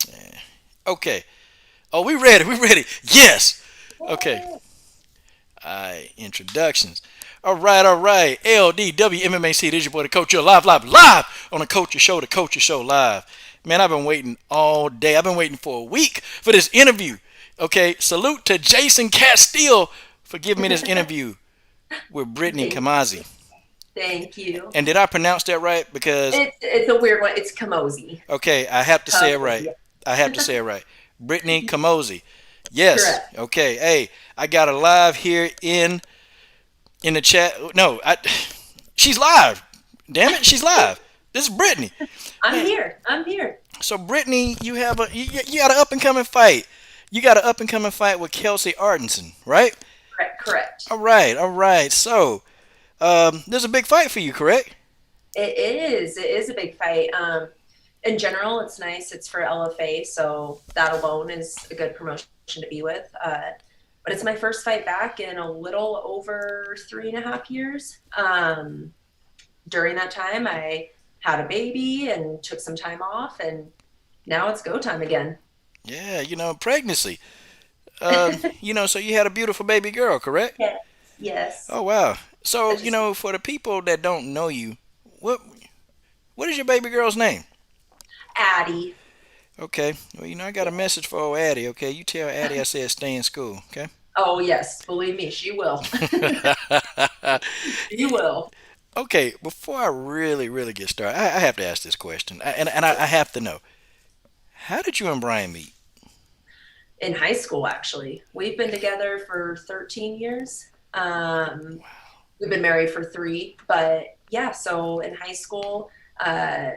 Yeah. Okay. Oh, we ready. We ready. Yes. Okay. Introductions. All right, all right. LDWMMAC. This is your boy, the Coach. You're live on the Culture Show, the Culture Show live. Man, I've been waiting all day. I've been waiting for a week for this interview. Okay, salute to Jason Castille for giving me this interview with Brittany Thank, Camozzi. thank you. And did I pronounce that right? Because It's a weird one. It's Camozzi. okay, I have to say it right. Camozzi. I have to say it right. Brittany Camozzi. Yes. Correct. Okay. Hey, I got a live here in the chat. No, she's live. Damn it, she's live. This is Brittany. I'm Man, here. I'm here. so Brittany, you got an up and coming fight. You got an up and coming fight with Kelsey Arnesen, right? Correct. Correct. All right, all right. So, there's a big fight for you, correct? It is. It is a big fight. In general, it's nice. It's for LFA, so that alone is a good promotion to be with. But it's my first fight back in a little over 3.5 years. During that time, I had a baby and took some time off, and now it's go time again. Yeah, pregnancy. So you had a beautiful baby girl, correct? Yes. Yes. Oh wow. I So, just for the people that don't know you, what what is your baby girl's name? Addie. Okay. Well, I got a message for old Addie. Okay, you tell Addie I said stay in school. Okay. Oh yes, believe me, she will. She will. Okay. Before I really, really get started, I have to ask this question, and I have to know: how did you and Brian meet? In high school, actually, we've been together for 13 years. We've been married for three, but yeah. So in high school, uh,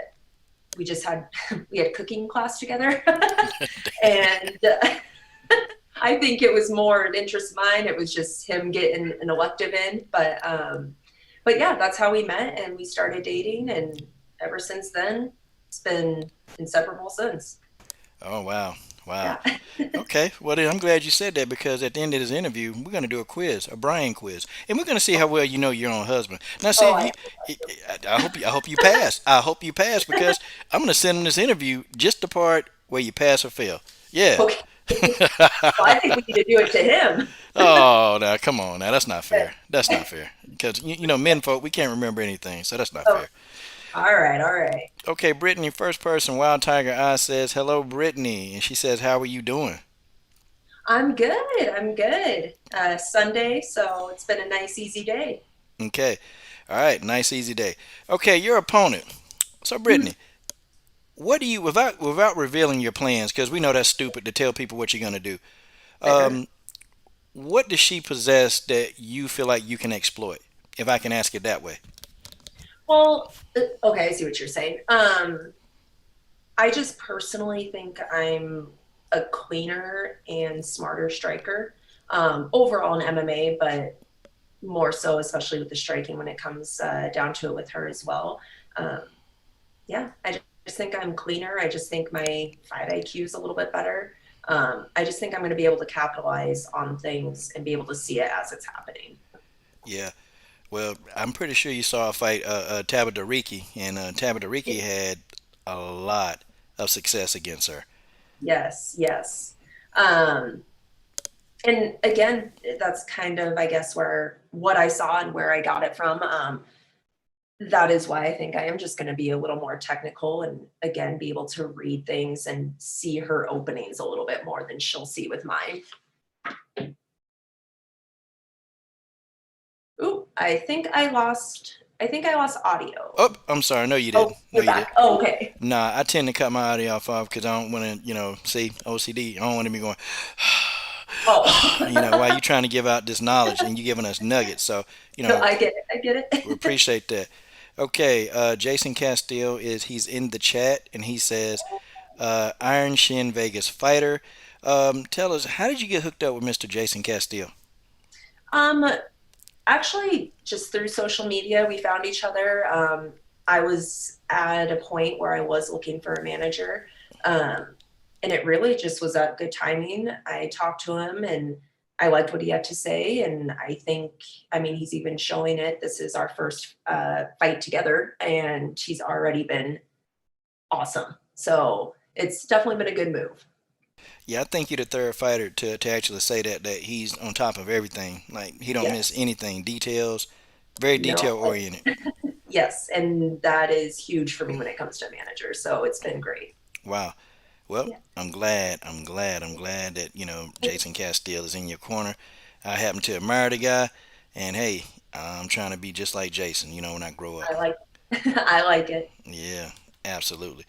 we just had we had cooking class together, and I think it was more an interest of mine. It was just him getting an elective in, but yeah, that's how we met, and we started dating, and ever since then, it's been inseparable since. Oh wow, wow. Yeah. Okay. Well, then I'm glad you said that because at the end of this interview, we're going to do a quiz, a Brian quiz, and we're going to see how well you know your own husband. Now, see Oh, if you. I hope you pass. I hope you pass because I'm going to send him this interview just the part where you pass or fail. Yeah. okay. Well, I think we need to do it to him. Oh, now come on. Now that's not fair. That's not fair because men folk we can't remember anything, so that's not Oh, fair. all right, all right. Okay, Brittany, first person, Wild Tiger Eye says hello, Brittany, and she says, "How are you doing?" I'm good. I'm good. Sunday, so it's been a nice, easy day. Okay. All right. Nice, easy day. Okay, your opponent. So, Brittany, what do you without revealing your plans because we know that's stupid to tell people what you're gonna do. Fair. Um, what does she possess that you feel like you can exploit? If I can ask it that way. Well, okay, I see what you're saying. I just personally think I'm a cleaner and smarter striker overall in MMA, but more so, especially with the striking when it comes down to it with her as well. Um, yeah, I just think I'm cleaner. I just think my fight IQ is a little bit better. I just think I'm going to be able to capitalize on things and be able to see it as it's happening. Yeah. Well, I'm pretty sure you saw a fight, Tabitha Ricci, and Tabitha Ricci had a lot of success against her. Yes, yes. Um, and again, that's kind of, I guess, where what I saw and where I got it from. That is why I think I am just going to be a little more technical and again be able to read things and see her openings a little bit more than she'll see with mine. Ooh, I think I lost audio. Oh, I'm sorry. No, you Oh, didn't. No, you're you didn't. back. Oh, okay. Nah, I tend to cut my audio off because I don't want to, see OCD. I don't want to be going, Oh. while you trying to give out this knowledge and you giving us nuggets. So, you No, know, I get it. I get we it. appreciate that. Okay, Jason Castille he's in the chat and he says, Iron Shin Vegas fighter. Tell us, how did you get hooked up with Mr. Jason Castille? um, Actually, just through social media, we found each other. I was at a point where I was looking for a manager. Um, and it really just was a good timing. I talked to him and I liked what he had to say. And I think, I mean, he's even showing it. This is our first fight together, and he's already been awesome. So it's definitely been a good move. Yeah, I think you're the third fighter to actually say that he's on top of everything. Like he don't miss Yes. anything. Details, very No. detail oriented. Yes, and that is huge for me when it comes to a manager. So it's been great. Wow. Well, Yeah. I'm glad that Jason Castille is in your corner. I happen to admire the guy, and hey, I'm trying to be just like Jason. When I grow up. I like I like it. Yeah, absolutely.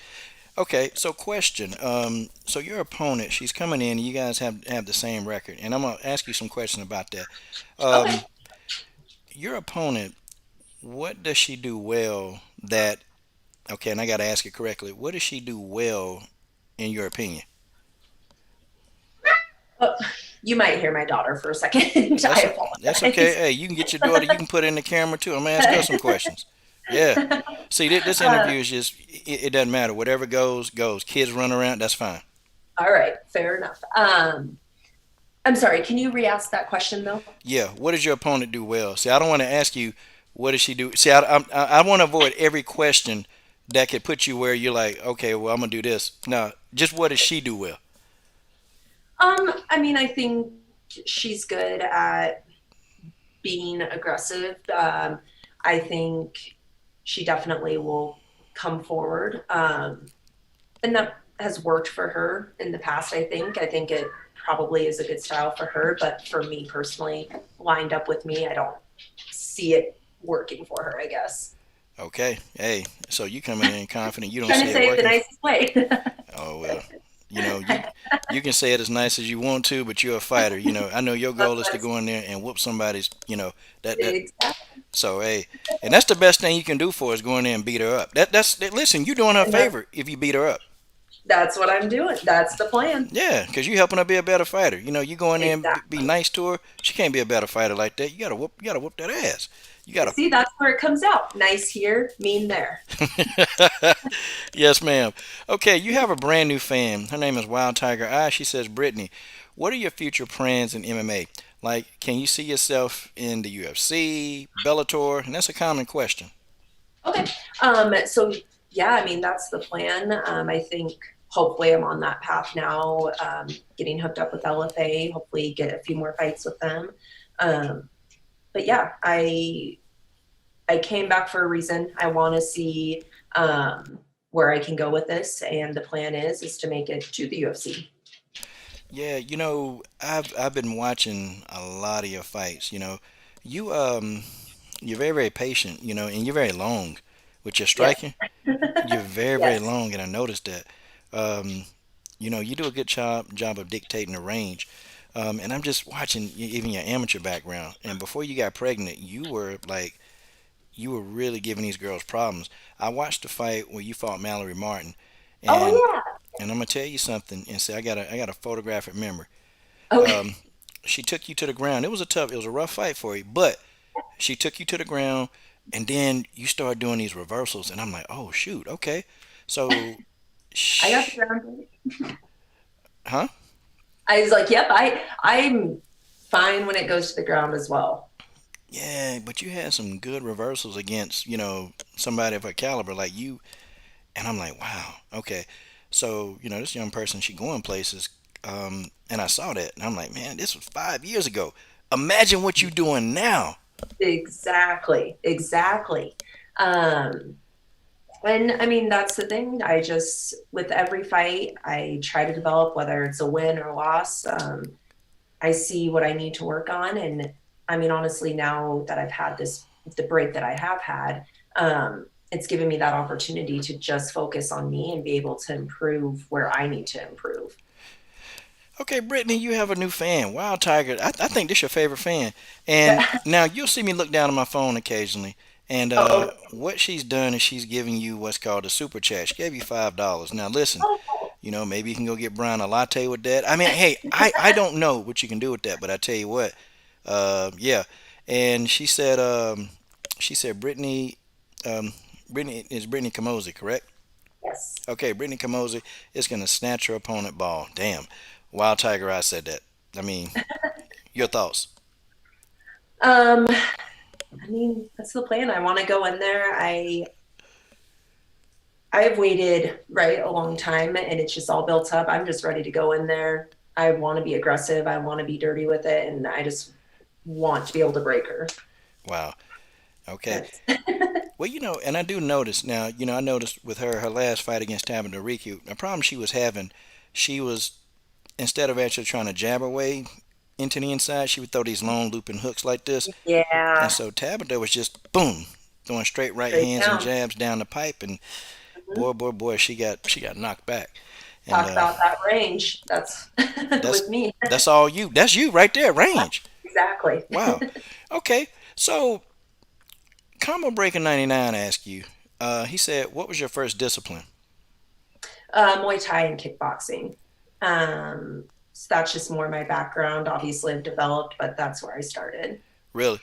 Okay, so question. So your opponent, she's coming in. You guys have the same record, and I'm gonna ask you some questions about that. Okay. Um, your opponent, what does she do well that? Okay, and I got to ask it correctly. What does she do well, in your opinion? Oh, you might hear my daughter for a second. I That's that's okay. apologize. Hey, you can get your daughter. You can put her in the camera too. I'm gonna ask her some questions. Yeah. See, this uh, interview is just it doesn't matter. Whatever goes goes. Kids run around. That's fine. all right, fair enough. I'm sorry, can you re-ask that question though? Yeah. What does your opponent do well? See, I don't want to ask you what does she do. See, I want to avoid every question that could put you where you're like, okay, well, I'm gonna do this. No, just what does she do well? I mean, I think she's good at being aggressive. I think she definitely will come forward. And that has worked for her in the past, I think. I think it probably is a good style for her, but for me personally, lined up with me, I don't see it working for her, I guess. Okay. Hey, so you coming in confident. You don't Trying see to it say it the working. nicest way. Oh well. You can say it as nice as you want to, but you're a fighter. I know your That's goal is what to go in there and whoop somebody's. That. exactly. So hey, and that's the best thing you can do for her is go in there and beat her up. Listen, you're doing her a And favor if you beat her up. that's what I'm doing. That's the plan. Yeah, because you helping her be a better fighter. You go in there and be Exactly. nice to her. She can't be a better fighter like that. You gotta whoop that ass. You gotta. See, that's where it comes out. Nice here, mean there. Yes, ma'am. Okay, you have a brand new fan. Her name is Wild Tiger Eye. She says, Brittany, what are your future plans in MMA? Like, can you see yourself in the UFC, Bellator? And that's a common question. Okay. So yeah, I mean that's the plan. I think hopefully I'm on that path now, getting hooked up with LFA, hopefully get a few more fights with them. Um, but yeah, I came back for a reason. I want to see where I can go with this, and the plan is to make it to the UFC. Yeah, I've been watching a lot of your fights. You you're very very patient. And you're very long with your Yes, striking. You're very very yes. long, and I noticed that. Um, you do a good job of dictating the range. And I'm just watching even your amateur background. And before you got pregnant, you were really giving these girls problems. I watched the fight where you fought Mallory Martin, Oh and yeah. I'm gonna tell you something. And say I got a photographic memory. Okay. Um, she took you to the ground. It was a rough fight for you, but she took you to the ground, and then you started doing these reversals, and I'm like, oh shoot, okay. So, I got the sh- ground. huh? I was like, yep, I'm fine when it goes to the ground as well. Yeah, but you had some good reversals against, somebody of her caliber like you. And I'm like, wow, okay. So, this young person, she going places. And I saw that. And I'm like, man, this was 5 years ago. Imagine what you doing now. Exactly, exactly. Um, and I mean, that's the thing. I just, with every fight, I try to develop, whether it's a win or loss. I see what I need to work on. And I mean, honestly, now that I've had the break that I have had, it's given me that opportunity to just focus on me and be able to improve where I need to improve. Okay, Brittany, you have a new fan. Wild Tiger. I think this your favorite fan. And now you'll see me look down at my phone occasionally. And Oh, what she's done is she's giving you what's called a super chat. She gave you $5. Now listen, oh, maybe you can go get Brian a latte with that. I mean, hey, I don't know what you can do with that, but I tell you what, yeah. And she said um, Brittany Camozzi, correct? yes. Okay, Brittany Camozzi is gonna snatch her opponent ball. Damn, Wild Tiger, I said that. I mean, your thoughts? Um, I mean, that's the plan. I want to go in there. I've waited a long time, and it's just all built up. I'm just ready to go in there. I want to be aggressive. I want to be dirty with it, and I just want to be able to break her. Wow. Okay. That's Well, and I do notice now, I noticed with her last fight against Tabitha Ricci, the problem she was having, she was, instead of actually trying to jab her way into the inside, she would throw these long looping hooks like this. And yeah, so Tabitha was just boom, throwing straight right straight hands and down. jabs down the pipe, and Mhm. boy, she got knocked back. And Talk about that range. That's that's with me. that's all you. That's you right there, range. Exactly. Wow. Okay, so Combo Breaker 99 asked you. He said, "What was your first discipline?" Muay Thai and kickboxing. So that's just more my background. Obviously, I've developed, but that's where I started. Really,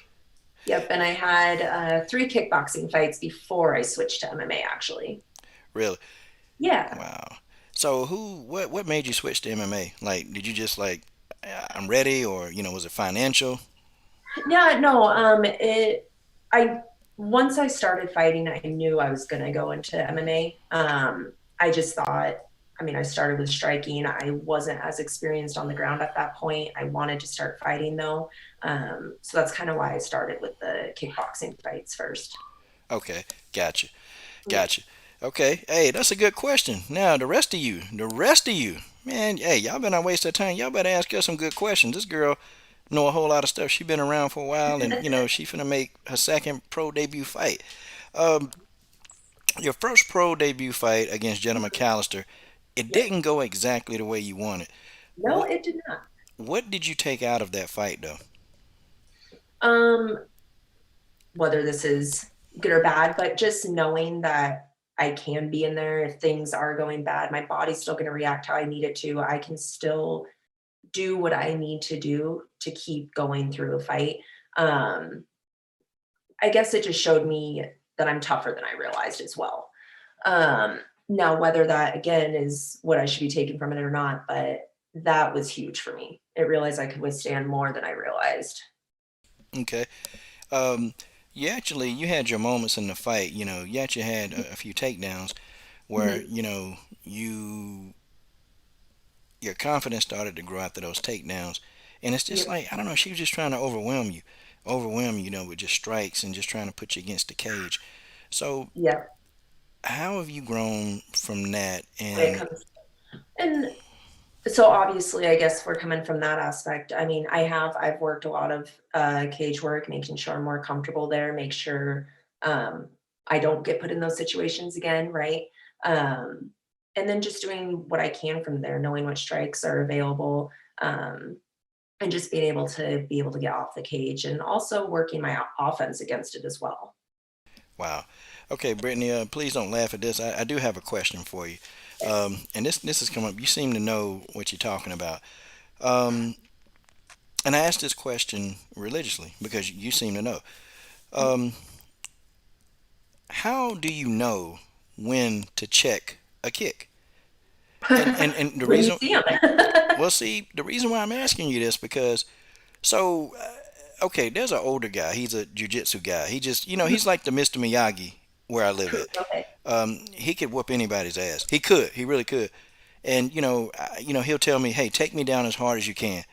Yep, and I had three kickboxing fights before I switched to MMA. Actually, really. yeah, Wow. So what made you switch to MMA? Like, did you just like, I'm ready, or was it financial? yeah, no. I once I started fighting, I knew I was gonna go into MMA. I just thought, I mean, I started with striking. I wasn't as experienced on the ground at that point. I wanted to start fighting though, so that's kind of why I started with the kickboxing fights first. Okay, gotcha, gotcha. Okay, hey, that's a good question. Now the rest of you, man, hey, y'all better not waste that time. Y'all better ask her some good questions. This girl know a whole lot of stuff. She been around for a while, and she finna make her second pro debut fight. Um, your first pro debut fight against Jenna McAllister, it Yep. didn't go exactly the way you wanted. No, What it did not. what did you take out of that fight though? Um, Whether this is good or bad, but just knowing that I can be in there if things are going bad, my body's still going to react how I need it to. I can still do what I need to do to keep going through a fight. Um, I guess it just showed me that I'm tougher than I realized as well. Now, whether that again is what I should be taking from it or not, but that was huge for me. I realized I could withstand more than I realized. Okay. Um, you had your moments in the fight. You actually had a few takedowns where Mhm. you your confidence started to grow after those takedowns, and it's just Yep. like I don't know. She was just trying to overwhelm you, with just strikes and just trying to put you against the cage. So Yep. how have you grown from that? When it And comes and so obviously, I guess we're coming from that aspect. I mean, I've worked a lot of cage work, making sure I'm more comfortable there, make sure um, I don't get put in those situations again, right? Um, and then just doing what I can from there, knowing what strikes are available, um, and just being able to get off the cage, and also working my offense against it as well. wow. Okay, Brittany, please don't laugh at this. I do have a question for you. Yes. And this has come up. You seem to know what you're talking about. Um, and I ask this question religiously because you seem to know. Um, how do you know when to check a kick? And the When you reason, see them. well, see, the reason why I'm asking you this because so okay, there's an older guy. He's a jujitsu guy. He just he's like the Mr. Miyagi where I live at. Okay. He could whoop anybody's ass. He could. He really could. And he'll tell me, "Hey, take me down as hard as you can."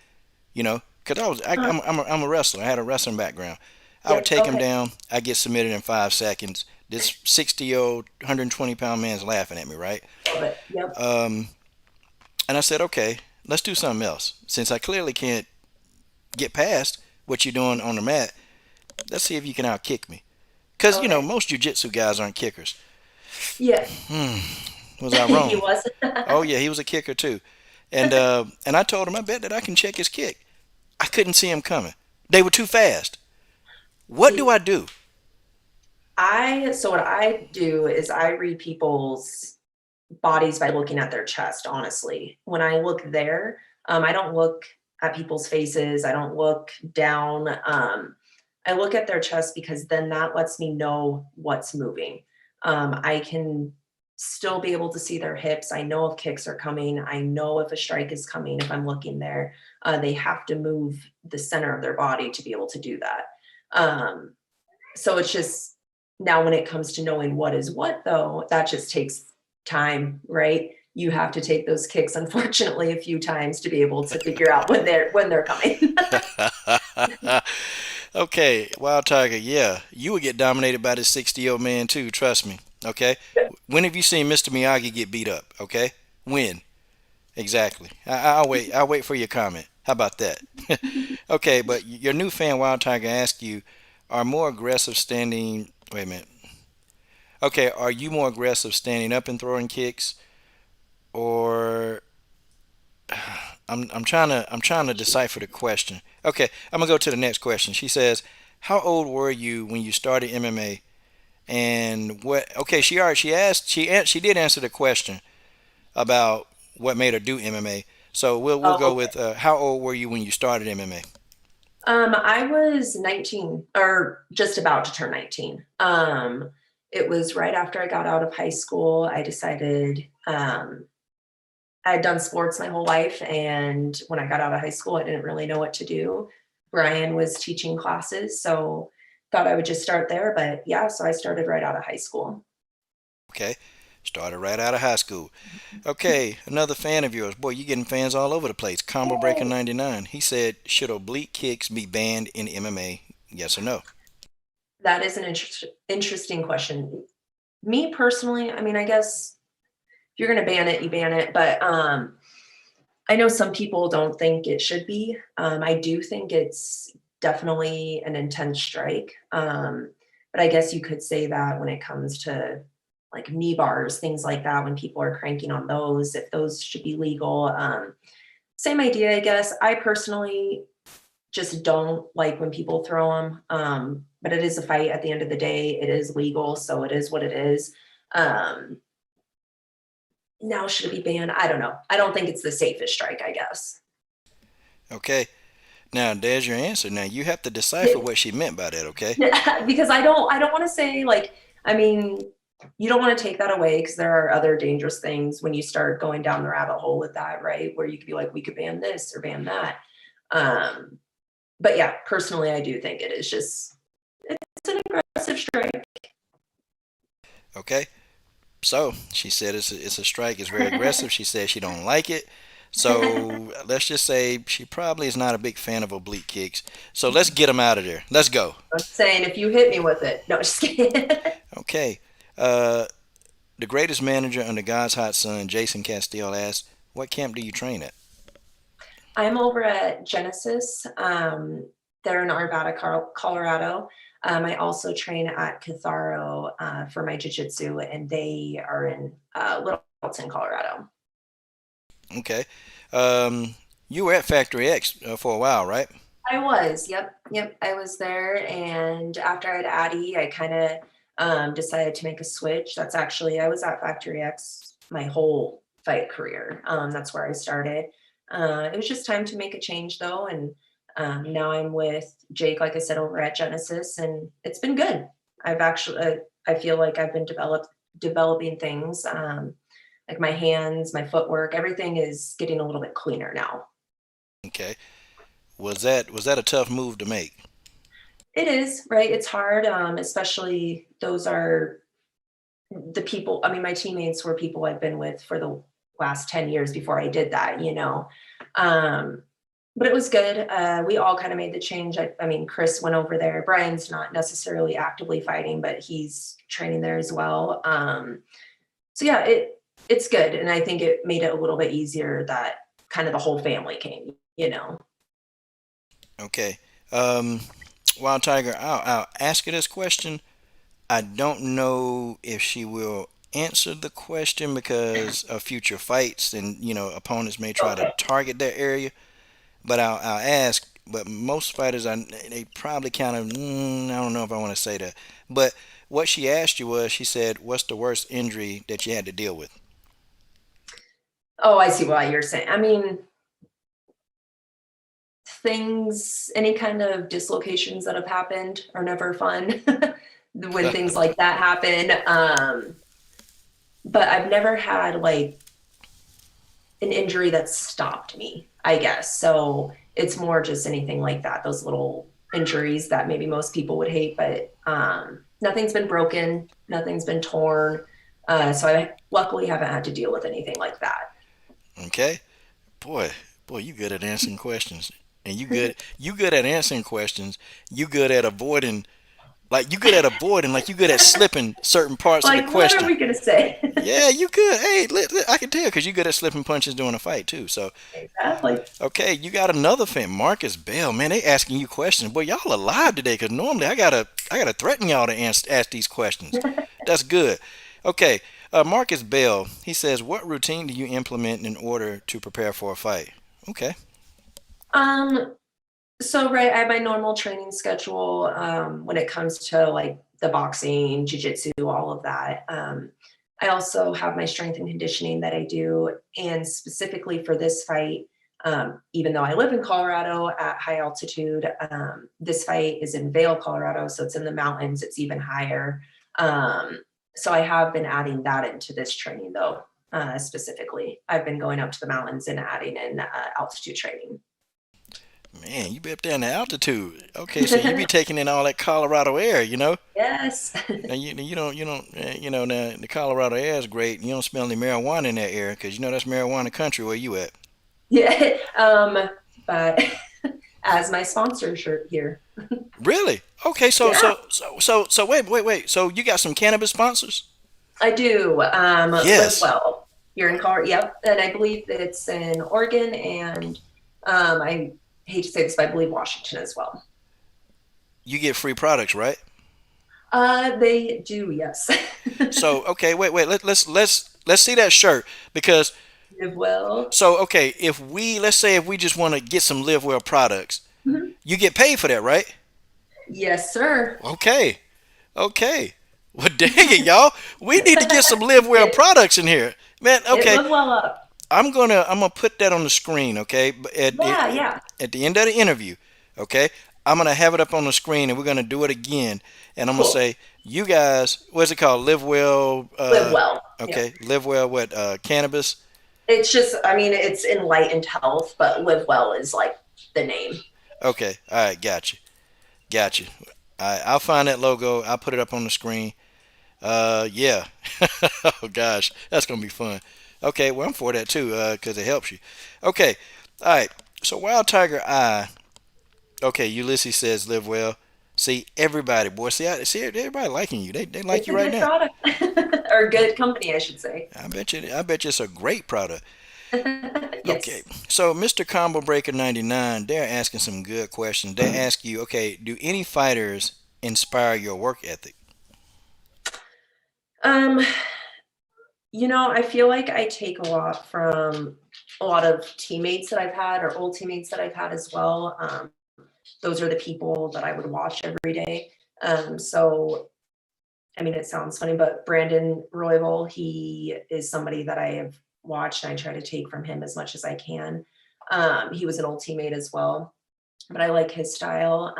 Because I'm a wrestler. I had a wrestling background. I would Yep. take him Okay. down. I get submitted in 5 seconds. This 60-year-old, 120-pound man's laughing at me, right? Love it. Yep. Um, and I said, okay, let's do something else. Since I clearly can't get past what you're doing on the mat, let's see if you can outkick me. Because, Okay. most jiu-jitsu guys aren't kickers. Yeah. Hmm, was I He wrong? was. Oh, yeah, he was a kicker, too. And I told him, I bet that I can check his kick. I couldn't see him coming. They were too fast. What do See, I do? so what I do is I read people's bodies by looking at their chest, honestly. When I look there, I don't look at people's faces. I don't look down. I look at their chest because then that lets me know what's moving. I can still be able to see their hips. I know if kicks are coming. I know if a strike is coming if I'm looking there. They have to move the center of their body to be able to do that. Um, so it's just Now, when it comes to knowing what is what, though, that just takes time, right? You have to take those kicks, unfortunately, a few times to be able to figure out when they're coming. Okay, Wild Tiger, yeah, you would get dominated by this 60-year-old man too, trust me. Okay? When have you seen Mr. Miyagi get beat up? Okay? When? Exactly. I'll wait. I'll wait for your comment. How about that? Okay, but your new fan, Wild Tiger, asked you, are more aggressive standing. Wait a minute. Okay, are you more aggressive standing up and throwing kicks, or I'm trying to decipher the question. Okay, I'm gonna go to the next question. She says, "How old were you when you started MMA?" And what? Okay, she did answer the question about what made her do MMA. So we'll Oh, go okay. with how old were you when you started MMA? I was 19 or just about to turn 19. It was right after I got out of high school. I decided I had done sports my whole life, and when I got out of high school, I didn't really know what to do. Brian was teaching classes, so thought I would just start there. But yeah, so I started right out of high school. Okay, started right out of high school. Okay, another fan of yours. Boy, you getting fans all over the place. Combo Breaker Yay. 99. He said, "Should oblique kicks be banned in MMA? Yes or no?" That is an interesting question. Me personally, I mean, I guess if you're going to ban it, you ban it. But I know some people don't think it should be. I do think it's definitely an intense strike. But I guess you could say that when it comes to like knee bars, things like that, when people are cranking on those, if those should be legal. Same idea, I guess. I personally just don't like when people throw them. But it is a fight at the end of the day. It is legal, so it is what it is. Um, Now, should it be banned? I don't know. I don't think it's the safest strike, I guess. Okay. Now, there's your answer. Now, you have to decipher what she meant by that, okay? Because I don't want to say like, I mean, you don't want to take that away because there are other dangerous things when you start going down the rabbit hole with that, right? Where you could be like, we could ban this or ban that. Um, but yeah, personally, I do think it is just it's an aggressive strike. Okay. So, she said it's a strike. It's very aggressive. She said she don't like it. So, let's just say she probably is not a big fan of oblique kicks. So, let's get them out of there. Let's go. I'm saying if you hit me with it, no, just kidding. Okay. Uh, the greatest manager under God's hot son, Jason Castille, asked, "What camp do you train at?" I'm over at Genesis. They're in Arvada, Colorado. I also train at Catharo for my jiu-jitsu, and they are in Littleton, Colorado. Okay. Um, you were at Factory X for a while, right? I was, yep. I was there, and after I had Addie, I kind of decided to make a switch. That's actually I was at Factory X my whole fight career. That's where I started. It was just time to make a change, though, and now I'm with Jake, like I said, over at Genesis, and it's been good. I've actually, I feel like I've been developing things, like my hands, my footwork, everything is getting a little bit cleaner now. Okay. Was that a tough move to make? It is, right? It's hard, especially those are the people. I mean, my teammates were people I've been with for the last 10 years before I did that. Um, but it was good. We all kind of made the change. I mean, Chris went over there. Brian's not necessarily actively fighting, but he's training there as well. So yeah, it's good. And I think it made it a little bit easier that kind of the whole family came. Okay. Um, Wild Tiger, I'll ask her this question. I don't know if she will answer the question because of future fights and opponents may try to Okay. target that area. But I'll ask. But most fighters, they probably kind of I don't know if I want to say that. But what she asked you was, she said, "What's the worst injury that you had to deal with?" Oh, I see why you're saying. I mean, any kind of dislocations that have happened are never fun when things like that happen. But I've never had like an injury that stopped me, I guess. So it's more just anything like that, those little injuries that maybe most people would hate. But Nothing's been broken, nothing's been torn. So I luckily haven't had to deal with anything like that. Okay. Boy, boy, you good at answering questions. And you good at answering questions. You good at avoiding like you good at slipping certain parts of the Like, what are question. we gonna say? Yeah, you good. Hey, I can tell because you good at slipping punches during a fight too. So, Exactly. okay, you got another fan, Marcus Bell. Man, they asking you questions. Boy, y'all alive today because normally I gotta threaten y'all to ask these questions. That's good. Okay, Marcus Bell. He says, "What routine do you implement in order to prepare for a fight?" Okay. Um, so right, I have my normal training schedule when it comes to like the boxing, jiu-jitsu, all of that. I also have my strength and conditioning that I do, and specifically for this fight, even though I live in Colorado at high altitude, this fight is in Vail, Colorado, so it's in the mountains. It's even higher. So I have been adding that into this training, though. Specifically, I've been going up to the mountains and adding in altitude training. Man, you be up there in the altitude. Okay, so you be taking in all that Colorado air, you know? Yes. Now you don't now the Colorado air is great. You don't smell any marijuana in that air because you know that's marijuana country where you at. Yeah. But as my sponsor shirt here. Really? Okay, so Yeah, so so so so wait. So you got some cannabis sponsors? I do. Live Yes. well. You're in Colorado. Yep. And I believe it's in Oregon and I hate to say this, but I believe Washington as well. You get free products, right? They do, yes. So okay, wait. Let's see that shirt because Live well. so okay, let's say if we just want to get some Live Well products, Mhm. you get paid for that, right? Yes, sir. Okay. Okay. Well, dang it, y'all. We need to get some Live Well It, products in here, man. it Okay, live well up. I'm gonna put that on the screen. Okay, but Yeah, yeah. at the end of the interview, okay, I'm gonna have it up on the screen, and we're gonna do it again. And I'm gonna Cool. say, you guys, what's it called? Live Well. Live well. Yep. Okay, Live Well. What? Cannabis. It's just, I mean, it's enlightened health, but live well is like the name. Okay. All right. Got you. All right, I'll find that logo. I'll put it up on the screen. Yeah. Oh gosh, that's gonna be fun. Okay, well I'm for that too, because it helps you. Okay, all right. So Wild Tiger Eye. Okay, Ulysses says live well. See everybody, boy. See everybody liking you. They like It's you a right good now. product or good company, I should say. I bet you it's a great product. Okay, Yes. so Mr. Combo Breaker 99, they're asking some good questions. They ask you, okay, do any fighters inspire your work ethic? Um, I feel like I take a lot from a lot of teammates that I've had or old teammates that I've had as well. Those are the people that I would watch every day. So I mean, it sounds funny, but Brandon Royval, he is somebody that I have watched and I try to take from him as much as I can. He was an old teammate as well, but I like his style.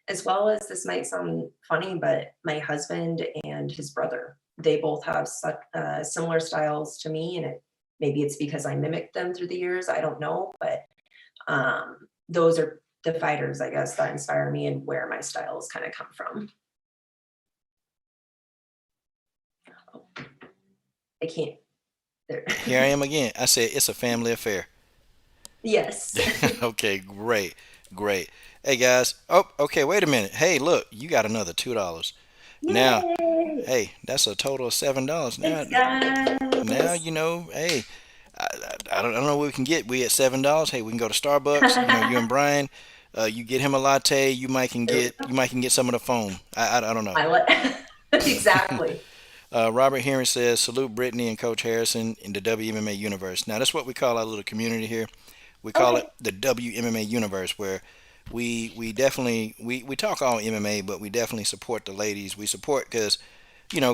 As well as this might sound funny, but my husband and his brother, they both have such similar styles to me, and maybe it's because I mimicked them through the years. I don't know, but those are the fighters, I guess, that inspire me and where my styles kind of come from. Oh, I can't. There. Here I am again. I said it's a family affair. Yes. Okay, great. Hey guys. Oh, okay. Wait a minute. Hey, look, you got another $2. Now, Yay! hey, that's a total of $7. Now, Thanks, now guys. you know. Hey, I don't know what we can get. We at $7. Hey, we can go to Starbucks. You know, you and Brian. You get him a latte. There we go. You might can get some of the foam. I don't know. I like exactly. Robert Henry says, salute Brittany and Coach Harrison in the WMMA universe. Now, that's what we call our little community here. We call it Okay. the WMMA universe, where we definitely we talk all MMA, but we definitely support the ladies. We support because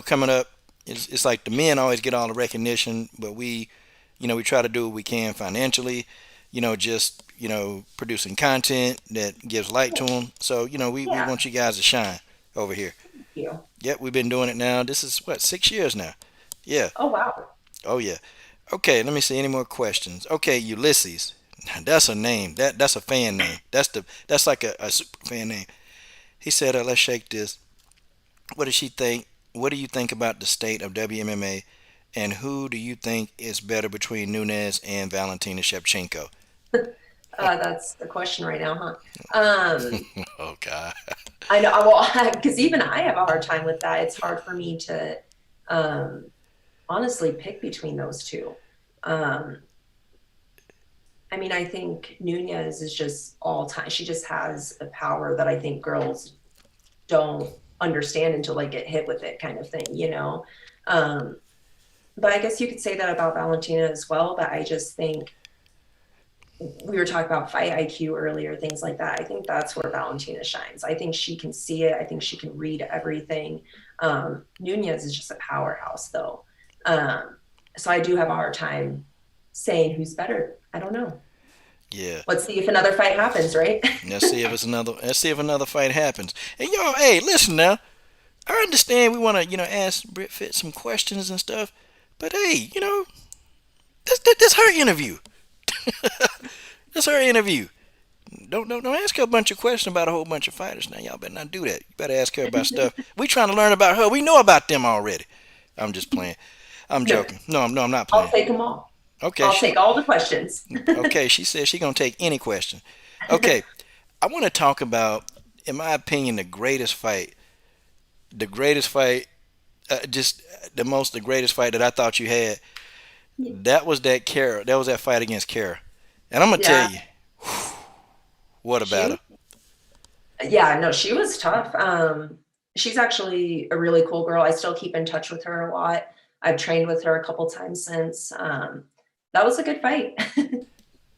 coming up, it's like the men always get all the recognition, but we try to do what we can financially. Just producing content that gives light to Cool. them. So we Yeah. want you guys to shine over here. Thank you. Yep, we've been doing it now. This is what 6 years now. Yeah. Oh wow. Oh yeah. Okay, let me see any more questions. Okay, Ulysses. That's a name. That's a fan name. That's like a super fan name. He said, "Let's shake this." What does she think? What do you think about the state of WMMA, and who do you think is better between Nunes and Valentina Shevchenko? That's the question right now, huh? Um, Oh God. I know. Well, because even I have a hard time with that. It's hard for me to um, honestly pick between those two. Um, I mean, I think Nunez is just all time. She just has a power that I think girls don't understand until they get hit with it, kind of thing, you know? Um, but I guess you could say that about Valentina as well. But I just think we were talking about fight IQ earlier, things like that. I think that's where Valentina shines. I think she can see it. I think she can read everything. Nunez is just a powerhouse, though. Um, so I do have a hard time saying who's better. I don't know. Yeah. Let's see if another fight happens, right? Let's see if it's another. Let's see if another fight happens. And y'all, hey, listen now. I understand we want to, ask Britt Fit some questions and stuff, but hey, this her interview. That's her interview. Don't ask her a bunch of questions about a whole bunch of fighters. Now y'all better not do that. You better ask her about stuff. We trying to learn about her. We know about them already. I'm just playing. I'm No, joking. No, I'm not I'll playing. take them all. Okay, I'll take all the questions. okay. She says she gonna take any question. Okay, I want to talk about, in my opinion, the greatest fight, just the greatest fight that I thought you had. That was that Kara. That was that fight against Kara. And I'm gonna Yeah, tell you, what a she battle. yeah, no, she was tough. She's actually a really cool girl. I still keep in touch with her a lot. I've trained with her a couple times since. That was a good fight.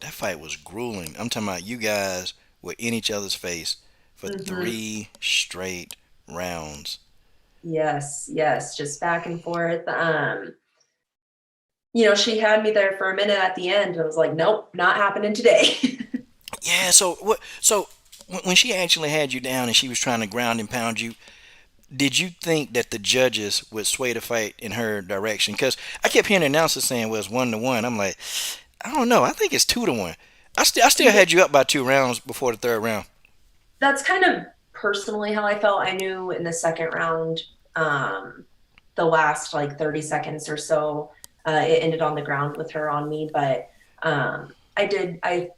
That fight was grueling. I'm talking about you guys were in each other's face for Hmm. 3 straight rounds. Yes, yes, just back and forth. She had me there for a minute at the end. I was like, nope, not happening today. Yeah. So what? So when she actually had you down and she was trying to ground and pound you, did you think that the judges would sway the fight in her direction? Because I kept hearing the announcers saying, well, it's 1-1. I'm like, I don't know. I think it's 2-1. I still Yeah, had you up by 2 rounds before the third round. that's kind of personally how I felt. I knew in the second round, um, the last like 30 seconds or so, it ended on the ground with her on me. But I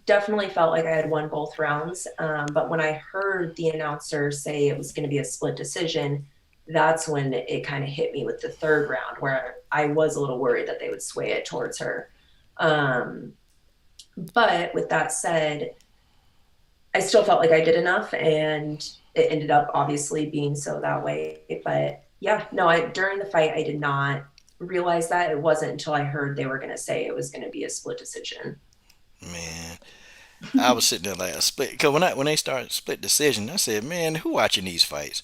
definitely felt like I had won both rounds. But when I heard the announcer say it was going to be a split decision, that's when it kind of hit me with the third round, where I was a little worried that they would sway it towards her. Um, but with that said, I still felt like I did enough, and it ended up obviously being so that way. But yeah, no, I during the fight I did not realize that. It wasn't until I heard they were going to say it was going to be a split decision. Man, I was sitting there like a split. Because when they started split decision, I said, man, who watching these fights?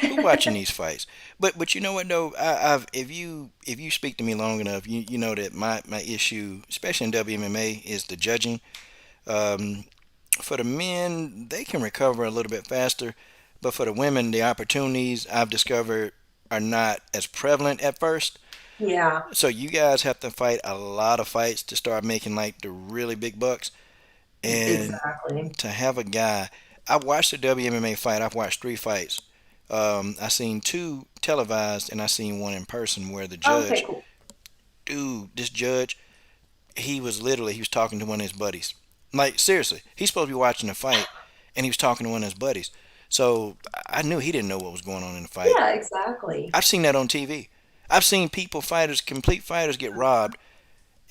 Who watching these fights? But you know what though, I've if you speak to me long enough, you know that my issue, especially in WMMA, is the judging. Um, for the men, they can recover a little bit faster, but for the women, the opportunities I've discovered are not as prevalent at first. Yeah, So you guys have to fight a lot of fights to start making like the really big bucks. And exactly. to have a guy, I've watched the WMMA fight. I've watched 3 fights. I seen 2 televised, and I seen one in person where the Okay, judge, cool. dude, this judge, he was talking to one of his buddies. Like seriously, he's supposed to be watching the fight, and he was talking to one of his buddies. So I knew he didn't know what was going on in the fight. Yeah, exactly. I've seen that on TV. I've seen complete fighters, get robbed,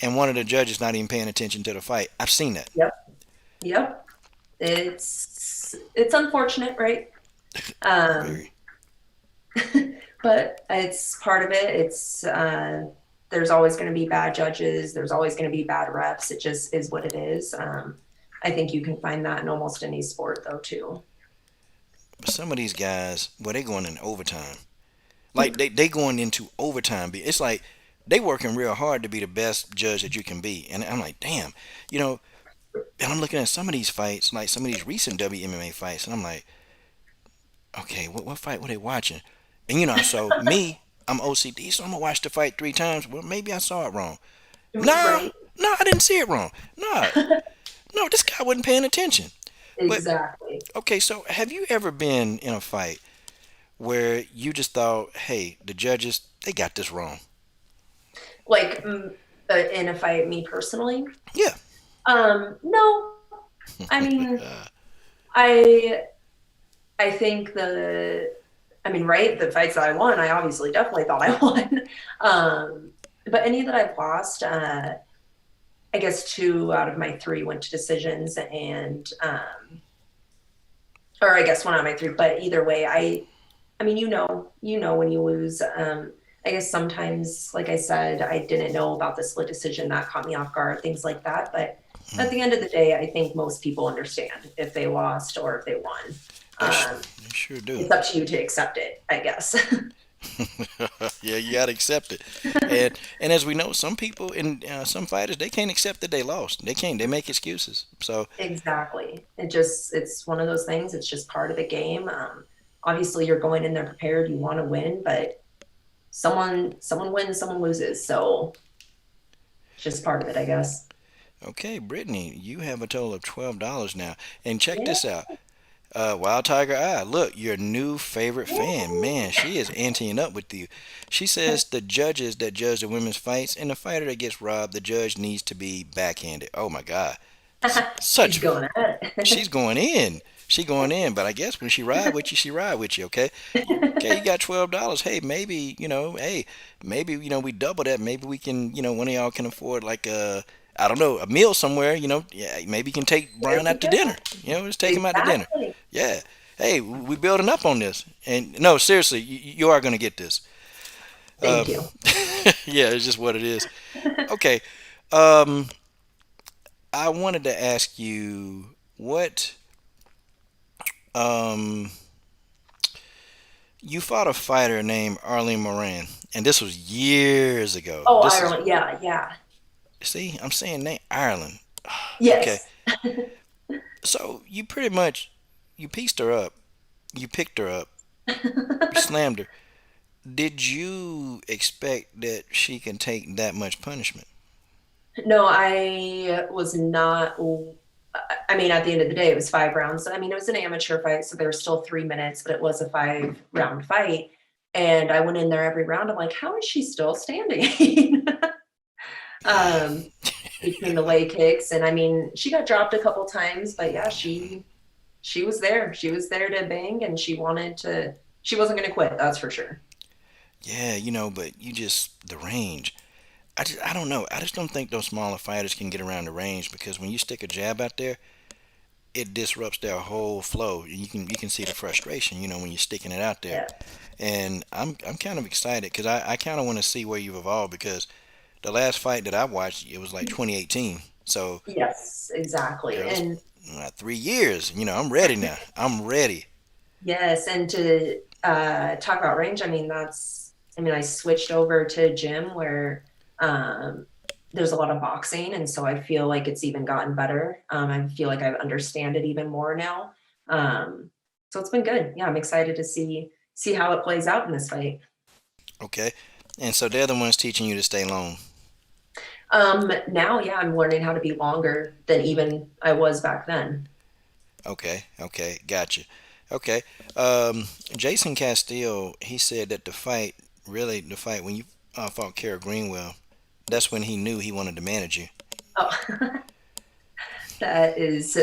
and one of the judges not even paying attention to the fight. I've seen that. Yep. Yep. It's unfortunate, right? Um, Very. but it's part of it. It's there's always going to be bad judges. There's always going to be bad refs. It just is what it is. I think you can find that in almost any sport, though, too. Some of these guys, well, they going in overtime. Like they going into overtime. It's like they working real hard to be the best judge that you can be. And I'm like, damn, you know. And I'm looking at some of these fights, like some of these recent WMMA fights, and I'm like, okay, what fight were they watching? And so me, I'm OCD, so I'm gonna watch the fight 3 times. Well, maybe I saw it wrong. Nah, Right. nah, I didn't see it wrong. Nah, no, this guy wasn't paying attention. But Exactly. okay, so have you ever been in a fight where you just thought, hey, the judges, they got this wrong? Like, in a fight, me personally? Yeah. No. I mean, I I think I mean, right, the fights that I won, I obviously definitely thought I won. Um, but any that I've lost, I guess two out of my three went to decisions, and or I guess one out of my three. But either way, I mean, when you lose. I guess sometimes, like I said, I didn't know about the split decision that caught me off guard, things like that. But at the end of the day, I think most people understand if they lost or if they won. They sure do. It's up to you to accept it, I guess. Yeah, you gotta accept it. And as we know, some people in some fighters, they can't accept that they lost. They can't. They make excuses. So Exactly. It's one of those things. It's just part of the game. Obviously, you're going in there prepared. You want to win, but someone wins, someone loses. So it's just part of it, I guess. okay, Brittany, you have a total of $12 now. And check Yeah. this out. Wild Tiger Eye, look, your new favorite fan. Man, she is anteing up with you. She says the judges that judge the women's fights and the fighter that gets robbed, the judge needs to be backhanded. Oh my God. She's Such, going at she's it. going in. She going in, but I guess when she ride with you, she ride with you, okay? Okay, you got $12. Hey, maybe, hey, maybe, we double that. Maybe we can, one of y'all can afford like I don't know, a meal somewhere, yeah, maybe you can take There Brian we out to go. dinner. Just take him out to dinner. Exactly. Yeah. Hey, we building up on this. And no, seriously, you are going to get this. Um, Thank you. yeah, it's just what it is. Okay. Um, I wanted to ask you what um you fought a fighter named Arlene Moran, and this was years ago. Oh, This is Ireland. Yeah, yeah. see, I'm saying name Ireland. Okay, Yes. so you pretty much you pieced her up, you picked her up, you slammed her. Did you expect that she can take that much punishment? No, I was not. I mean, at the end of the day, it was 5 rounds. I mean, it was an amateur fight, so there were still 3 minutes, but it was a 5 round fight. And I went in there every round. I'm like, how is she still standing? Yeah. um, Between the leg kicks, and I mean, she got dropped a couple times, but yeah, she was there. She was there to bang, and she wanted to. She wasn't going to quit. That's for sure. Yeah, but you just the range. I don't know. I just don't think those smaller fighters can get around the range because when you stick a jab out there, it disrupts their whole flow. You can see the frustration, when you're sticking it out there. Yeah. And I'm kind of excited because I kind of want to see where you've evolved because the last fight that I watched it was like 2018. So Yes, exactly. girl, it's And 3 years. I'm ready now. I'm ready. yes, and to talk about range, I mean, I switched over to gym where um, there's a lot of boxing, and so I feel like it's even gotten better. I feel like I understand it even more now. Um, so it's been good. Yeah, I'm excited to see how it plays out in this fight. Okay. And so they're the ones teaching you to stay long. Now, yeah, I'm learning how to be longer than even I was back then. Okay, okay, gotcha. Okay, Jason Castille, he said that the fight when you fought Kara Greenwell, that's when he knew he wanted to manage you. Oh, that is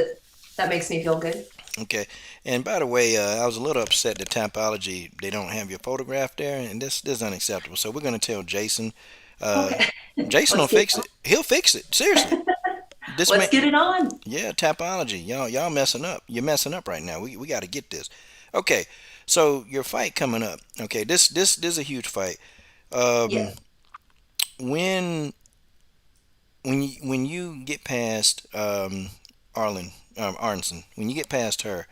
that makes me feel good. Okay, and by the way, I was a little upset that Tapology they don't have your photograph there, and this is unacceptable. So we're gonna tell Jason. Uh, Okay, Jason will let's get fix it. He'll fix it. Seriously, this man. let's get it on. Yeah, Tapology. Y'all messing up. You're messing up right now. We got to get this. Okay, so your fight coming up. Okay, this is a huge fight. Um, Yeah. when when you get past Arnesen, when you get past her,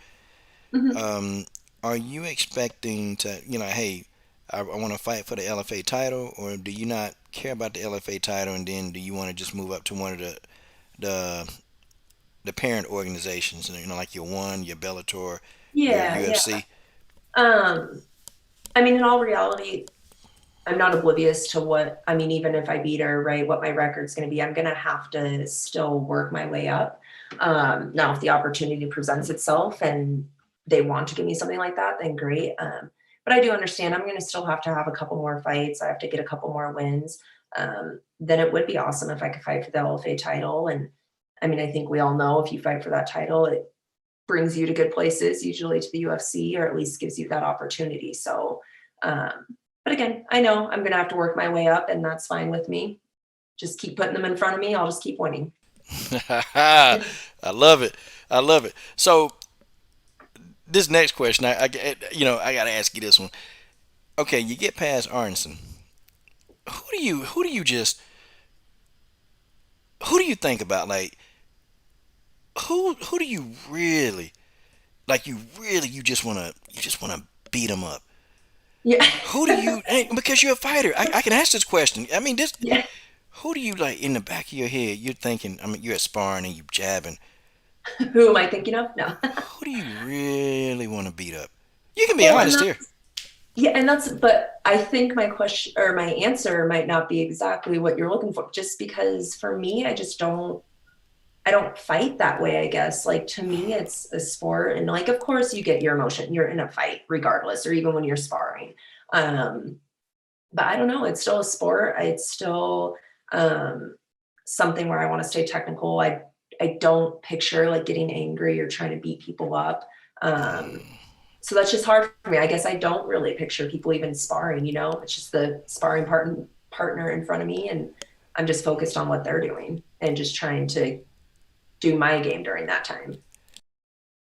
Mhm. um, are you expecting to hey, I want to fight for the LFA title, or do you not care about the LFA title, and then do you want to just move up to one of the the parent organizations, like your One, your Bellator, your Yeah, yeah. UFC. Um, I mean, in all reality, I'm not oblivious to what, I mean, even if I beat her, right, what my record's going to be, I'm going to have to still work my way up. Now, if the opportunity presents itself and they want to give me something like that, then great. But I do understand I'm going to have a couple more fights. I have to get a couple more wins. Then it would be awesome if I could fight for the LFA title. And I mean, I think we all know if you fight for that title, it brings you to good places, usually to the UFC, or at least gives you that opportunity. So, um, but again, I know I'm going to have to work my way up, and that's fine with me. Just keep putting them in front of me. I'll just keep winning. I love it. I love it. So this next question, I got to ask you this one. Okay, you get past Arnesen. Who do you think about? Like, who do you really like? You just wanna beat him up. Yeah. Who do you? Because you're a fighter. I can ask this question. I mean, this. Yeah. Who do you like in the back of your head? You're thinking. I mean, you're at sparring and you jabbing. Who am I thinking of? No. Who do you really want to beat up? You can be Well, and honest here. that's, yeah, and that's, but I think my question or my answer might not be exactly what you're looking for, just because for me, I don't fight that way, I guess. Like to me, it's a sport. And like, of course you get your emotion. You're in a fight regardless, or even when you're sparring. Um, but I don't know, it's still a sport. It's still um something where I want to stay technical. I don't picture like getting angry or trying to beat people up. Um, so that's just hard for me. I guess I don't really picture people even sparring, it's just the partner in front of me, and I'm just focused on what they're doing and just trying to do my game during that time.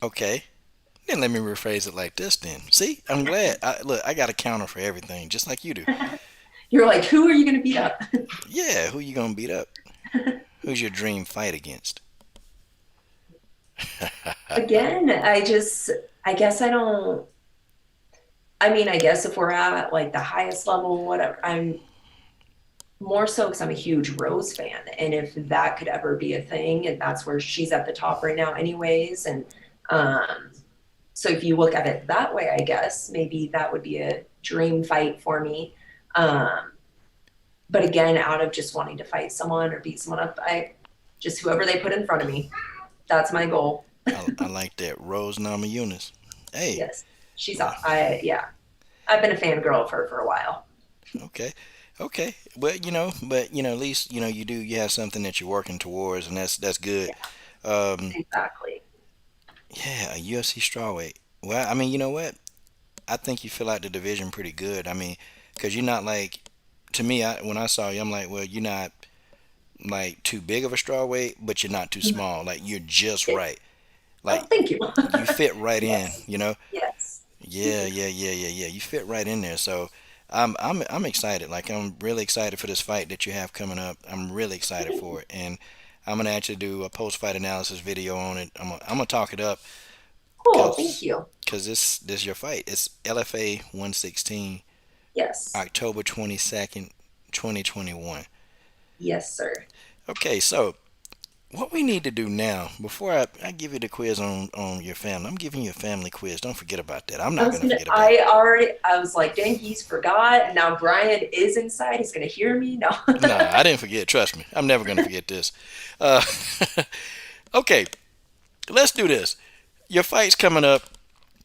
Okay. Then let me rephrase it like this. Then see, I'm glad. Look, I got a counter for everything, just like you do. You're like, who are you going to beat up? Yeah, who you gonna beat up? Who's your dream fight against? Again, I guess I don't, I mean, I guess if we're at like the highest level, whatever, I'm more so because I'm a huge Rose fan. And if that could ever be a thing, and that's where she's at the top right now, anyways. And um, so if you look at it that way, I guess maybe that would be a dream fight for me. Um, but again, out of just wanting to fight someone or beat someone up, I just whoever they put in front of me, that's my goal. I like that. Rose Namajunas. Hey, Yes, she's yeah, yeah, I've been a fangirl of her for a while. okay, okay. At least you have something that you're working towards, and that's good. Yeah, Um, exactly. yeah, a UFC strawweight. Well, I mean, you know what? I think you fill out the division pretty good. I mean, because you're not like, to me, when I saw you, I'm like, well, you're not like too big of a strawweight, but you're not too small. Like you're just Yeah. right. Oh, Like thank you. you fit right in. Yes, You know. yes. Yeah, yeah, yeah, yeah, yeah. You fit right in there. So I'm excited. Like I'm really excited for this fight that you have coming up. I'm really excited for it, and I'm gonna actually do a post fight analysis video on it. I'm gonna talk it up Cool, thank because you. this is your fight. It's LFA 116, Yes, October 22nd, 2021. yes, sir. Okay, so what we need to do now, before I give you the quiz on your family, I'm giving you a family quiz. Don't forget about that. I'm not gonna forget about it. I was like, dang, he's forgot. And now Brian is inside. He's going to hear me. No. Nah, I didn't forget. Trust me. I'm never gonna forget this. Uh, okay, let's do this. Your fight's coming up.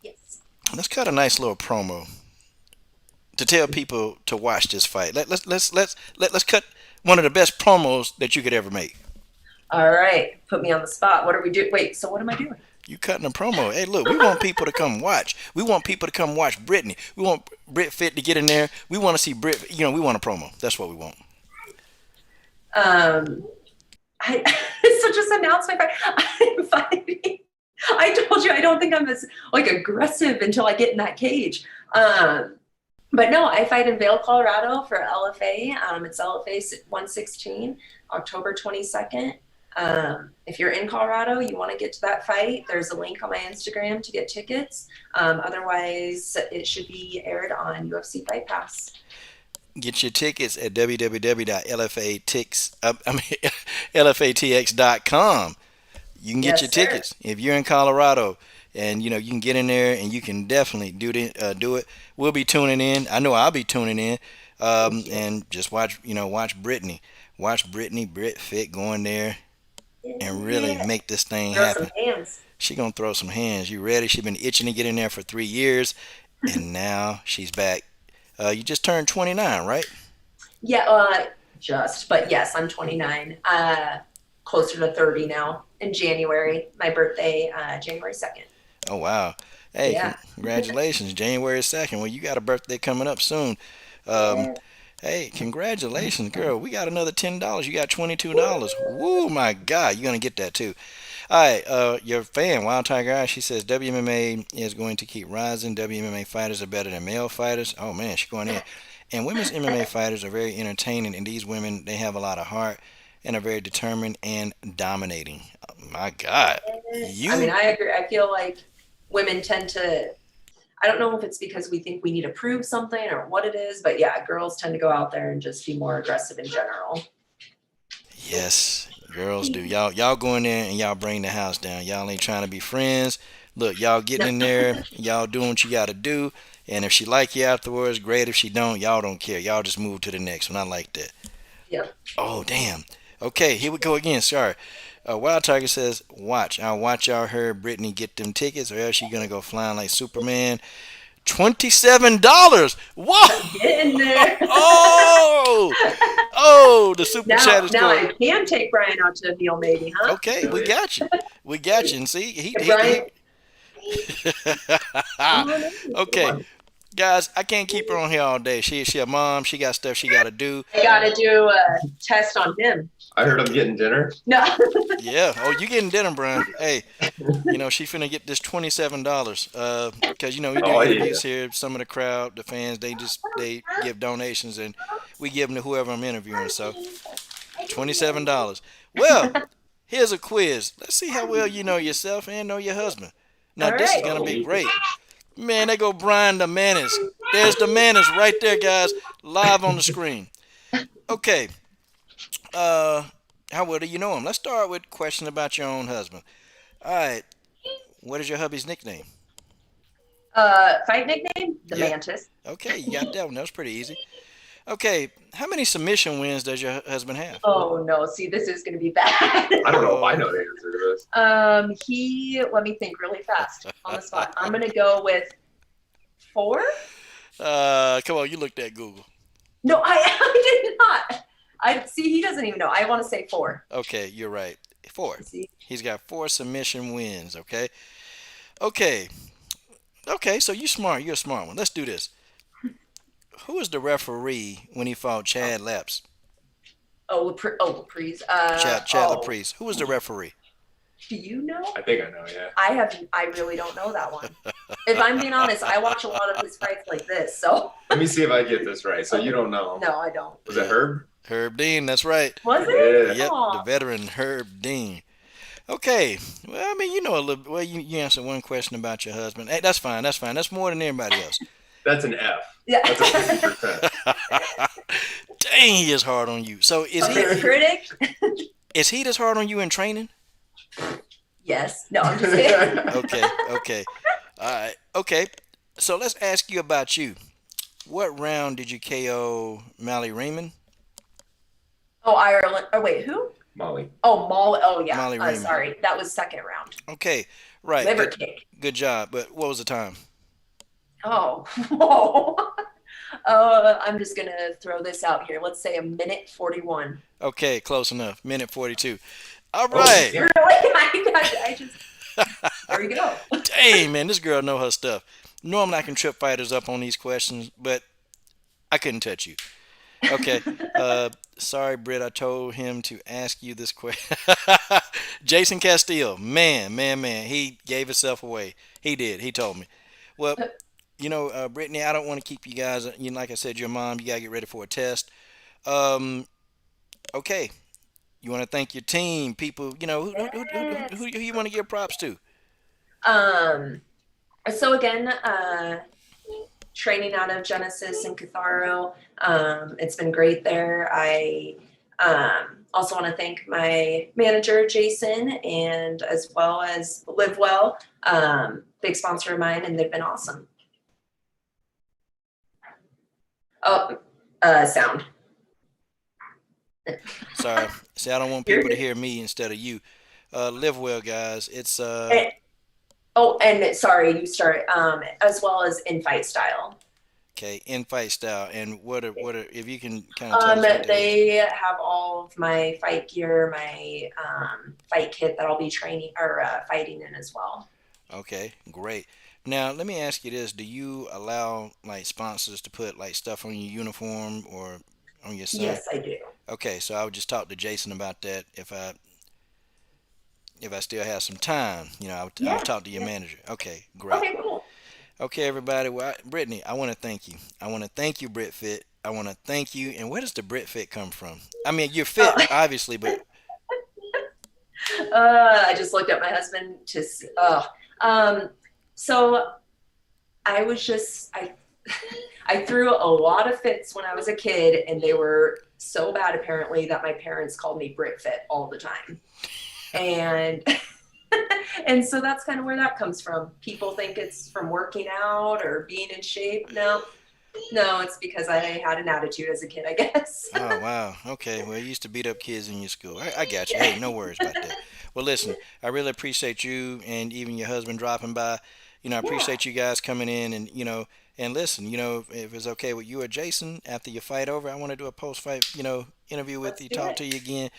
Yes. Let's cut a nice little promo to tell people to watch this fight. Let's cut one of the best promos that you could ever make. All right. Put me on the spot. What are we doing? Wait, so what am I doing? You cutting a promo. Hey, look, we want people to come watch. We want people to come watch Brittany. We want Brit Fit to get in there. We want to see Brit. We want a promo. That's what we want. Um, so just announce my fight. I'm fighting. I told you I don't think I'm as like aggressive until I get in that cage. But no, I fight in Vail, Colorado for LFA. It's LFA 116, October 22nd. If you're in Colorado, you want to get to that fight, there's a link on my Instagram to get tickets. Otherwise, it should be aired on UFC Fight Pass. Get your tickets at lfatx.com. You can get your Yes, sir. tickets if you're in Colorado, and you can get in there and you can definitely do it. We'll be tuning in. I know I'll be tuning in, Thank you. and just watch Brittany Brit Fit go in there and really Yeah. make this thing Throw some happen. hands. She gonna throw some hands. You ready? She been itching to get in there for 3 years, and now she's back. You just turned 29, right? Yeah, but yes, I'm 29. Closer to 30 now in January. My birthday, January 2nd. Oh wow. Hey, Yeah. congratulations, January 2nd. Well, you got a birthday coming up soon. Um, Yeah. hey, congratulations, girl. We got another $10. You got $22. Woo, my God, you're gonna get that too. All right, your fan, Wild Tiger Eye, she says WMMA is going to keep rising. WMMA fighters are better than male fighters. Oh man, she's going in. And women's MMA fighters are very entertaining, and these women, they have a lot of heart and are very determined and dominating. Oh, my God, I mean, you I agree. I feel like women tend to, I don't know if it's because we think we need to prove something or what it is, but yeah, girls tend to go out there and just be more aggressive in general. Yes, girls do. Y'all go in there and y'all bring the house down. Y'all ain't trying to be friends. Look, y'all getting No. in there, y'all doing what you gotta do. And if she like you afterwards, great. If she don't, y'all don't care. Y'all just move to the next one. I like that. Yep. Oh damn. Okay, here we go again. Sorry. Wild Tiger says, "Watch. I'll watch y'all her Brittany get them tickets, or else she gonna go flying like Superman." $27. Whoa! Get in there. Oh, oh, the super chat is Now going. I can take Brian out to a meal, maybe, huh? Okay, we got you. We got you. And see, Hey, Brian, come on in if you okay, want. guys, I can't keep her on here all day. She a mom. She got stuff she got to do. I gotta do a test on him. I heard I'm getting dinner. No. Yeah. Oh, you getting dinner, Brian? Hey, she finna get this $27. Because we do Oh yeah. interviews here. Some of the crowd, the fans, they give donations, and we give them to whoever I'm interviewing. So $27. Well, here's a quiz. Let's see how well you know yourself and know your husband. Now All this is right. gonna be Oh, great. Man, there go Brian the Menace. There's the Menace right there, guys, live on the screen. Okay. Uh, how well do you know him? Let's start with a question about your own husband. All right. What is your hubby's nickname? Fight nickname? The Yeah. Mantis. Okay, you got that one. That was pretty easy. Okay. How many submission wins does your husband have? Oh no, see, this is gonna be bad. I don't know if I Oh. know the answer to this. Let me think really fast on the spot. I'm gonna go with 4. Come on. You looked at Google. No, I did not. I see. He doesn't even know. I want to say 4. Okay, you're right. 4. See, He's got 4 submission wins. Okay. Okay. Okay. So you smart. You're a smart one. Let's do this. Who was the referee when he fought Chad Lapps? Laprise. Chad Laprise. Who was the referee? Do you know? I think I know. Yeah. I really don't know that one. If I'm being honest, I watch a lot of his fights like this, so Let me see if I get this right. So you don't know? no, I don't. Was it Herb? Herb Dean. That's right. Was Yeah. it? Yep, the Aw. veteran Herb Dean. Okay. Well, I mean, you know a little. Well, you answered one question about your husband. Hey, that's fine. That's fine. That's more than everybody else. That's an F. Yeah. That's a 50%. Dang, he is hard on you. So A fair critic? is he this hard on you in training? Yes. No, I'm just kidding. Okay. Okay. All right. Okay. So let's ask you about you. What round did you KO Mally Raymond? Oh, Ireland. Oh, wait, who? Molly. Oh, Maul. Oh, yeah. Molly Raymond. Sorry, that was second round. Okay. Right. Liver Good, kick. good job. But what was the time? Oh, whoa. I'm just gonna throw this out here. Let's say 1:41. Okay, close enough. Minute 42. All Oh, right. yeah. Really? I just. There we go. Dang, man, this girl know her stuff. Normally I can trip fighters up on these questions, but I couldn't touch you. Okay. Sorry, Britt. I told him to ask you this question. Jason Castille, man. He gave himself away. He did. He told me. Well, Brittany, I don't want to keep you guys. Like I said, your mom. You gotta get ready for a test. Um, okay. You want to thank your team, people. Who you want to give props to? Um. So again, training out of Genesis and Catharo. It's been great there. I also want to thank my manager, Jason, and as well as Live Well, big sponsor of mine, and they've been awesome. Oh, sound. Sorry. See, I don't want people to hear me instead of you. Live well, guys. It's And- Oh, and sorry, you start as well as in fight style. Okay, in fight style. And what are if you can kind of tell us what that is? They have all of my fight gear, my fight kit that I'll be training or fighting in as well. Okay, great. Now let me ask you this: do you allow like sponsors to put like stuff on your uniform or on your son? Yes, I do. Okay, so I would just talk to Jason about that if I still have some time. I'll Yeah. talk to your Yeah. manager. Okay, great. Okay, cool. Okay, everybody. Well, Brittany, I want to thank you. I want to thank you, Brit Fit. I want to thank you. And where does the Brit Fit come from? I mean, you're Oh, fit, obviously, but I just looked at my husband to see. Um, so I was just I threw a lot of fits when I was a kid, and they were so bad apparently that my parents called me Brit Fit all the time. And and so that's kind of where that comes from. People think it's from working out or being in shape. No, no, it's because I had an attitude as a kid, I guess. oh wow. Okay. Well, you used to beat up kids in your school. I got you. Yeah. Hey, no worries about that. Well, listen, I really appreciate you and even your husband dropping by. I Yeah. appreciate you guys coming in and and listen. If it's okay with you or Jason, after your fight over, I want to do a post-fight interview with Let's you, do talk it. to you again.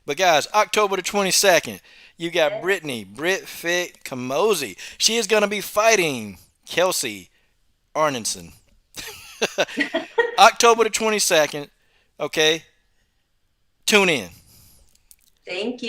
But guys, October the 22nd, you got Yes. Brittany, Brit Fit Camozzi. She is gonna be fighting Kelsey Arnesen. October the 22nd. Okay, tune in. Thank you.